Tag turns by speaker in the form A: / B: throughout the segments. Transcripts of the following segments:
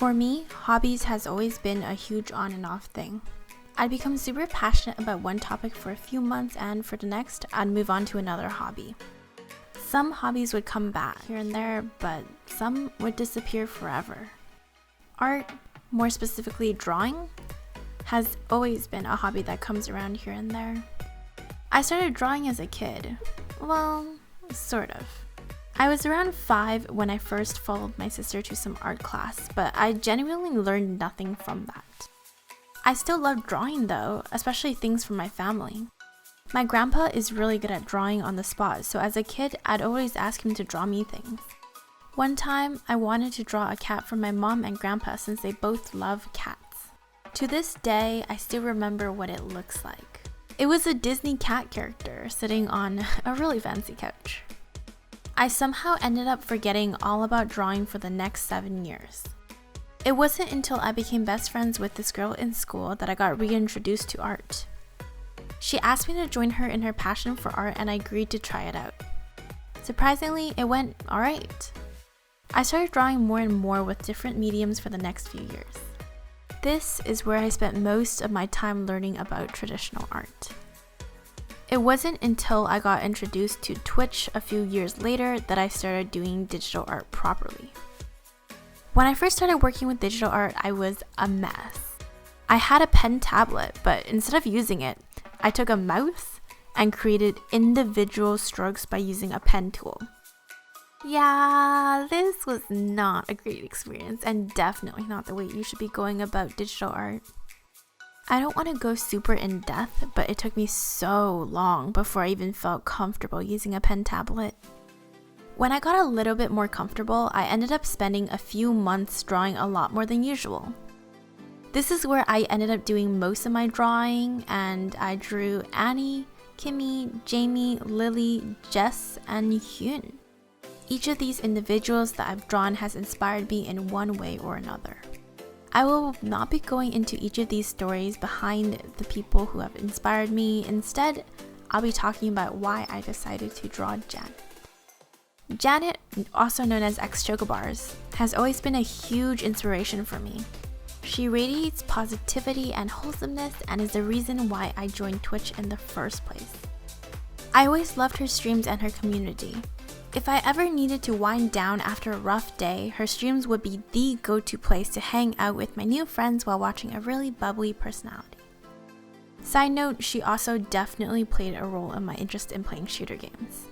A: For me, hobbies has always been a huge on and off thing. I'd become super passionate about one topic for a few months, and for the next, I'd move on to another hobby. Some hobbies would come back here and there, but some would disappear forever. Art, more specifically drawing, has always been a hobby that comes around here and there. I started drawing as a kid. Well, sort of. I was around 5 when I first followed my sister to some art class, but I genuinely learned nothing from that. I still love drawing though, especially things from my family. My grandpa is really good at drawing on the spot, so as a kid, I'd always ask him to draw me things. One time, I wanted to draw a cat for my mom and grandpa since they both love cats. To this day, I still remember what it looks like. It was a Disney cat character sitting on a really fancy couch. I somehow ended up forgetting all about drawing for the next 7 years. It wasn't until I became best friends with this girl in school that I got reintroduced to art. She asked me to join her in her passion for art, and I agreed to try it out. Surprisingly, it went alright. I started drawing more and more with different mediums for the next few years. This is where I spent most of my time learning about traditional art. It wasn't until I got introduced to Twitch a few years later that I started doing digital art properly. When I first started working with digital art, I was a mess. I had a pen tablet, but instead of using it, I took a mouse and created individual strokes by using a pen tool. Yeah, this was not a great experience and definitely not the way you should be going about digital art. I don't want to go super in depth, but it took me so long before I even felt comfortable using a pen tablet. When I got a little bit more comfortable, I ended up spending a few months drawing a lot more than usual. This is where I ended up doing most of my drawing, and I drew Annie, Kimmy, Jamie, Lily, Jess, and Hyun. Each of these individuals that I've drawn has inspired me in one way or another. I will not be going into each of these stories behind the people who have inspired me. Instead, I'll be talking about why I decided to draw Janet. Janet, also known as xChocoBars, has always been a huge inspiration for me. She radiates positivity and wholesomeness and is the reason why I joined Twitch in the first place. I always loved her streams and her community. If I ever needed to wind down after a rough day, her streams would be the go-to place to hang out with my new friends while watching a really bubbly personality. Side note, she also definitely played a role in my interest in playing shooter games.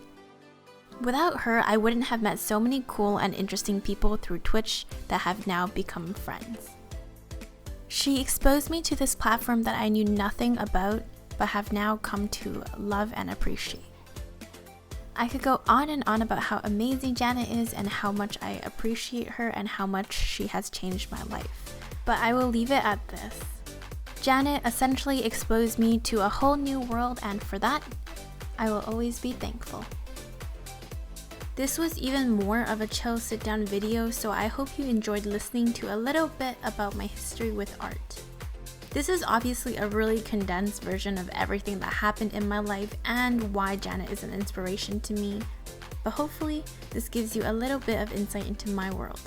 A: Without her, I wouldn't have met so many cool and interesting people through Twitch that have now become friends. She exposed me to this platform that I knew nothing about, but have now come to love and appreciate. I could go on and on about how amazing Janet is and how much I appreciate her and how much she has changed my life, but I will leave it at this. Janet essentially exposed me to a whole new world, and for that, I will always be thankful. This was even more of a chill sit-down video, so I hope you enjoyed listening to a little bit about my history with art. This is obviously a really condensed version of everything that happened in my life and why Janet is an inspiration to me, but hopefully this gives you a little bit of insight into my world.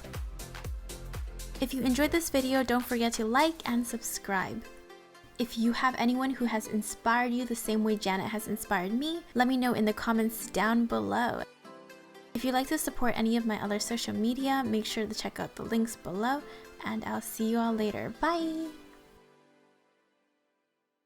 A: If you enjoyed this video, don't forget to like and subscribe. If you have anyone who has inspired you the same way Janet has inspired me, let me know in the comments down below. If you'd like to support any of my other social media, make sure to check out the links below, and I'll see you all later. Bye!